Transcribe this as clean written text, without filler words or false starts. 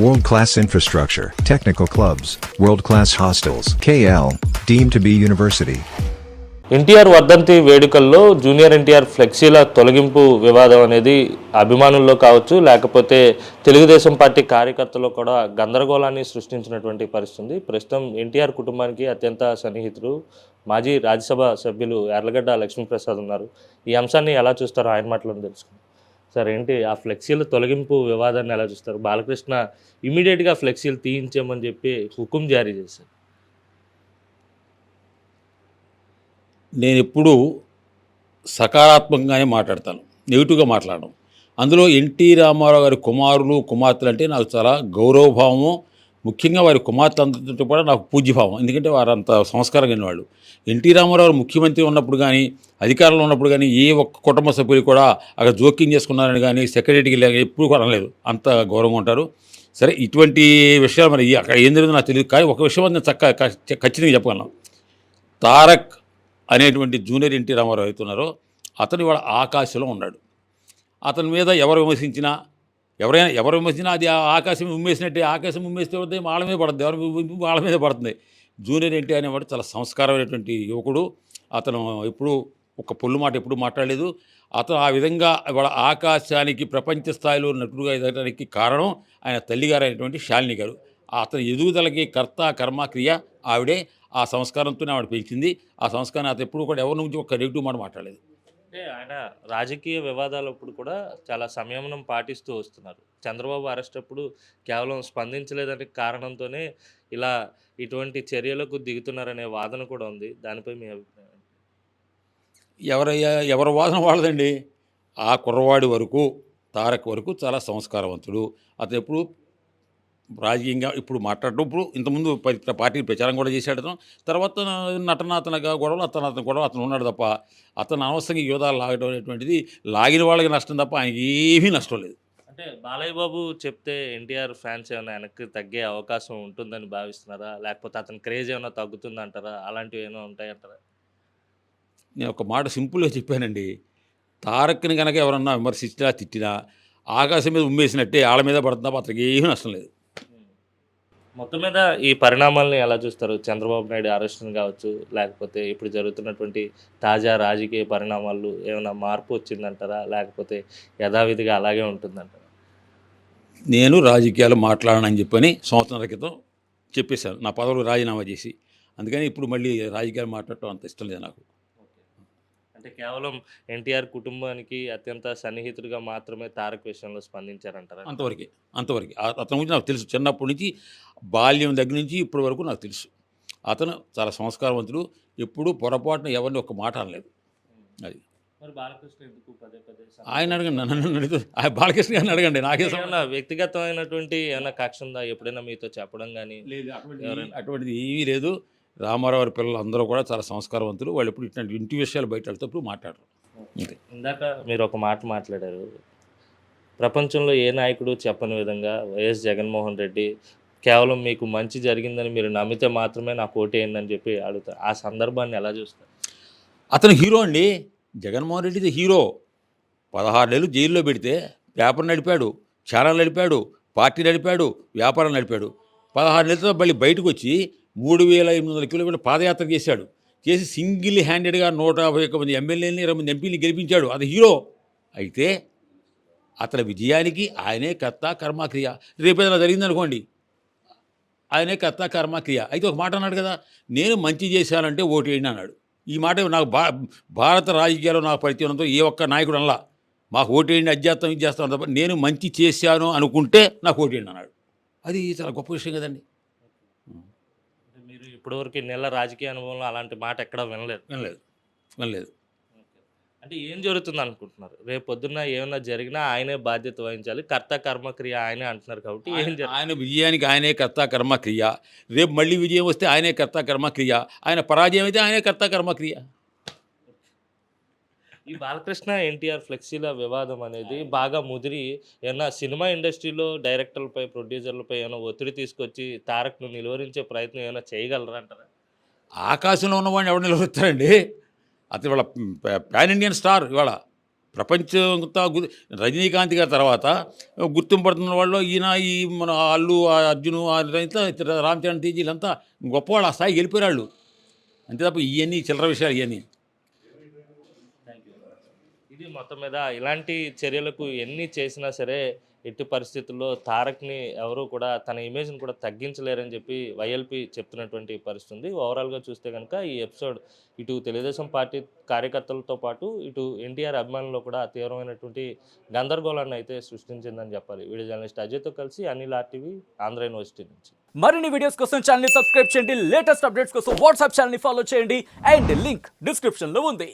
World-class infrastructure, technical clubs, world-class hostels. KL, deemed to be university. NTR వర్ధంతి వేడుకల్లో junior NTR ఫ్లెక్సీల తొలగింపు వివాదం అనేది అభిమానుల్లో కావచ్చు, లేకపోతే తెలుగుదేశం పార్టీ కార్యకర్తల్లో కూడా గందరగోళాన్ని సృష్టించినటువంటి పరిస్థితి. ప్రస్తుతం ఎన్టీఆర్ కుటుంబానికి అత్యంత సన్నిహితుడు మాజీ రాజ్యసభ సభ్యులు యార్లగడ్డ లక్ష్మీప్రసాద్ ఉన్నారు. ఈ అంశాన్ని ఎలా చూస్తారో ఆయన మాటలను తెలుసుకుందాం. సార్, ఏంటి ఆ ఫ్లెక్సీల తొలగింపు వివాదాన్ని ఎలా చూస్తారు? బాలకృష్ణ ఇమీడియట్గా ఫ్లెక్సీలు తీయించామని చెప్పి హుకుం జారీ చేశారు. నేను ఎప్పుడూ సకారాత్మకంగానే మాట్లాడతాను, నెగిటివ్గా మాట్లాడను. అందులో ఎన్టీ రామారావు గారి కుమారులు కుమార్తెలు అంటే నాకు చాలా గౌరవభావము, ముఖ్యంగా వారి కుమార్తెలందరితో కూడా నాకు పూజ్యభావం. ఎందుకంటే వారు అంత సంస్కారంగా వాళ్ళు. ఎన్టీ రామారావు గారు ముఖ్యమంత్రి ఉన్నప్పుడు కానీ, అధికారంలో ఉన్నప్పుడు కానీ ఏ ఒక్క కుటుంబ సభ్యులు కూడా అక్కడ జోక్యం చేసుకున్నారని కానీ, సెక్రటరీకి ఎప్పుడు కూడా అనలేదు. అంత గౌరవంగా ఉంటారు. సరే, ఇటువంటి విషయాలు మరి అక్కడ ఏం జరిగిందో నాకు తెలియదు. కానీ ఒక విషయం నేను ఖచ్చితంగా చెప్పగలను. తారక్ అనేటువంటి జూనియర్ ఎన్టీ రామారావు అవుతున్నారో అతను ఇవాళ ఆకాశంలో ఉన్నాడు. అతని మీద ఎవరు విమర్శించినా అది ఆకాశం ఉమ్మేసినట్టే. ఆకాశం ఉమ్మేస్తే వాళ్ళ మీద పడుతుంది, వాళ్ళ మీద పడుతుంది. జూనియర్ ఎన్టీ అనేవాడు చాలా సంస్కారమైనటువంటి యువకుడు. అతను ఎప్పుడు ఒక పొల్లు మాట ఎప్పుడు మాట్లాడలేదు. అతను ఆ విధంగా ఇవాళ ఆకాశానికి ప్రపంచ స్థాయిలో నటుడుగా ఎదగడానికి కారణం ఆయన తల్లిగారు అయినటువంటి శాలిని గారు. అతని ఎదుగుదలకి కర్త కర్మ క్రియ ఆవిడే. ఆ సంస్కారంతోనే ఆవిడ పెంచింది. ఆ సంస్కారం అతను ఎప్పుడు కూడా ఎవరి నుంచి ఒక నెగిటివ్ మాట మాట్లాడలేదు. అంటే ఆయన రాజకీయ వివాదాలప్పుడు కూడా చాలా సంయమనం పాటిస్తూ వస్తున్నారు. చంద్రబాబు అరెస్ట్ అప్పుడు కేవలం స్పందించలేదనే కారణంతోనే ఇలా ఇటువంటి చర్యలకు దిగుతున్నారనే వాదన కూడా ఉంది. దానిపై మీ అభిప్రాయం? ఎవరి వాదన వాళ్ళదండి. ఆ కుర్రవాడి వరకు, తారక్ వరకు చాలా సంస్కారవంతుడు. అతను ఎప్పుడు రాజకీయంగా ఇప్పుడు మాట్లాడటం, ఇప్పుడు ఇంతకుముందు పార్టీ ప్రచారం కూడా చేశాడు అతను. తర్వాత నటనాతనగా గొడవలు అతను ఉన్నాడు తప్ప అతను అనవసరంగా యోధాలు లాగడం అనేటువంటిది లాగిన వాళ్ళకి నష్టం తప్ప ఆయనకి ఏమీ నష్టం లేదు. అంటే బాలయ్య బాబు చెప్తే ఎన్టీఆర్ ఫ్యాన్స్ ఏమైనా వెనక్కి తగ్గే అవకాశం ఉంటుందని భావిస్తున్నారా? లేకపోతే అతని క్రేజ్ ఏమైనా తగ్గుతుందంటారా? అలాంటివి ఏమైనా ఉంటాయంటారా? నేను ఒక మాట సింపుల్గా చెప్పానండి. తారక్ని కనుక ఎవరన్నా విమర్శించినా తిట్టినా ఆకాశం మీద ఉమ్మేసినట్టే వాళ్ళ మీద పడుతుంది తప్ప అతనికి ఏమీ నష్టం లేదు. మొత్తం మీద ఈ పరిణామాలని ఎలా చూస్తారు? చంద్రబాబు నాయుడు అరెస్ట్ని కావచ్చు, లేకపోతే ఇప్పుడు జరుగుతున్నటువంటి తాజా రాజకీయ పరిణామాలు ఏమైనా మార్పు వచ్చిందంటారా? లేకపోతే యథావిధిగా అలాగే ఉంటుందంటారా? నేను రాజకీయాలు మాట్లాడనని చెప్పని సంవత్సరాల క్రితం చెప్పేశాను, నా పదవులు రాజీనామా చేసి. అందుకని ఇప్పుడు మళ్ళీ రాజకీయాలు మాట్లాడటం అంత ఇష్టం లేదు నాకు. అంటే కేవలం ఎన్టీఆర్ కుటుంబానికి అత్యంత సన్నిహితుడిగా మాత్రమే తారక్ విషయంలో స్పందించారంటారా? అంతవరకే. అతని గురించి నాకు తెలుసు. చిన్నప్పటి నుంచి, బాల్యం దగ్గర నుంచి ఇప్పటి వరకు నాకు తెలుసు. అతను చాలా సంస్కారవంతుడు. ఎప్పుడూ పొరపాటున ఎవరిని ఒక మాట అనలేదు. అది మరి బాలకృష్ణ ఎందుకు పదే పదే ఆయన అడగండి, నన్ను అడిగితే బాలకృష్ణ గారిని అడగండి. నాకే ఏమన్నా వ్యక్తిగతమైనటువంటి ఏమైనా కక్ష ఉందా? ఎప్పుడైనా మీతో చెప్పడం కానీ? లేదు, అటువంటిది ఏమీ లేదు. రామారావు పిల్లలు అందరూ కూడా చాలా సంస్కారవంతులు. వాళ్ళు ఎప్పుడు ఇట్లాంటి ఇంటి విషయాలు బయట వెళ్తేప్పుడు మాట్లాడరు. ఇందాక మీరు ఒక మాట మాట్లాడారు, ప్రపంచంలో ఏ నాయకుడు చెప్పని విధంగా వైఎస్ జగన్మోహన్ రెడ్డి కేవలం మీకు మంచి జరిగిందని మీరు నమ్మితే మాత్రమే నాకు ఓటేయండి అని చెప్పి అడుగుతారు. ఆ సందర్భాన్ని ఎలా చూస్తారు? అతను హీరో అండి. జగన్మోహన్ రెడ్డి హీరో. 16 నెలలు జైల్లో పెడితే పేపర్ నడిపాడు, ఛానల్ నడిపాడు, పార్టీ నడిపాడు, వ్యాపారం నడిపాడు. 16 నెలలతో మళ్ళీ బయటకు వచ్చి 3,800 కిలోమీటర్ల పాదయాత్ర చేసి సింగిల్ హ్యాండెడ్గా 151 మంది ఎమ్మెల్యేలని, 20 మంది ఎంపీని గెలిపించాడు. అది హీరో. అయితే అతని విజయానికి ఆయనే కర్త కర్మక్రియ. రేపు ఏదైనా జరిగిందనుకోండి, ఆయనే కర్త కర్మక్రియ. అయితే ఒక మాట అన్నాడు కదా, నేను మంచి చేశానంటే ఓటేయండి అన్నాడు. ఈ మాట నాకు భారత రాజకీయాల్లో నాకు పరిచయంతో ఏ ఒక్క నాయకుడు అనలా మాకు ఓటేయండి, అధ్యాత్తం ఇది చేస్తాను తప్ప నేను మంచి చేశాను అనుకుంటే నాకు ఓటేయండి అన్నాడు. అది చాలా గొప్ప విషయం కదండి. మీరు ఇప్పటివరకు నెల రాజకీయ అనుభవంలో అలాంటి మాట ఎక్కడ వినలేదు. అంటే ఏం జరుగుతుంది అనుకుంటున్నారు? రేపు పొద్దున్న ఏమైనా జరిగినా ఆయనే బాధ్యత వహించాలి, కర్త కర్మక్రియ ఆయనే అంటున్నారు కాబట్టి ఆయన విజయానికి ఆయనే కర్త కర్మక్రియ. రేపు మళ్ళీ విజయం వస్తే ఆయనే కర్త కర్మక్రియ. ఆయన పరాజయం అయితే ఆయనే కర్త కర్మక్రియ. ఈ బాలకృష్ణ ఎన్టీఆర్ ఫ్లెక్సీల వివాదం అనేది బాగా ముదిరి ఏమన్నా సినిమా ఇండస్ట్రీలో డైరెక్టర్లపై, ప్రొడ్యూసర్లపై ఏమైనా ఒత్తిడి తీసుకొచ్చి తారక్ను నిలువరించే ప్రయత్నం ఏమైనా చేయగలరా అంటారా? ఆకాశంలో ఉన్నవాడిని ఎవరు నిలవరుస్తారండి? అతను ఇవాళ పాన్ ఇండియన్ స్టార్. ఇవాళ ప్రపంచంతో రజనీకాంత్ గారి తర్వాత గుర్తింపు పడుతున్న వాళ్ళు ఈయన ఈ మన అల్లు అర్జును రామ్ చరణ్ తేజ్ వీళ్ళంతా గొప్పవాళ్ళు ఆ స్థాయికి వెళ్ళిపోయాళ్ళు. అంతే తప్ప ఇవన్నీ చిల్లర విషయాలు ఇవన్నీ. ఇది మొత్తం మీద ఇలాంటి చర్యలకు ఎన్ని చేసినా సరే ఎట్టి పరిస్థితుల్లో తారక్ని ఎవరు కూడా తన ఇమేజ్ని కూడా తగ్గించలేరని చెప్పి వైఎల్పి చెప్తున్నటువంటి పరిస్థితి ఉంది. ఓవరాల్గా చూస్తే కనుక ఈ ఎపిసోడ్ ఇటు తెలుగుదేశం పార్టీ కార్యకర్తలతో పాటు ఇటు ఎన్టీఆర్ అభిమానుల్లో కూడా తీవ్రమైనటువంటి గందరగోళాన్ని అయితే సృష్టించిందని చెప్పాలి. వీడియో జర్నలిస్ట్ అజయ్తో కలిసి అనిల్ ఆర్టీవీ ఆంధ్ర యూనివర్సిటీ నుంచి. మరిన్ని వీడియోస్ కోసం ఛానల్ ని సబ్స్క్రైబ్ చేయండి. లేటెస్ట్ అప్డేట్స్ కోసం వాట్సాప్ ఛానల్ ని ఫాలో చేయండి. అండ్ లింక్ డిస్క్రిప్షన్ లో ఉంది.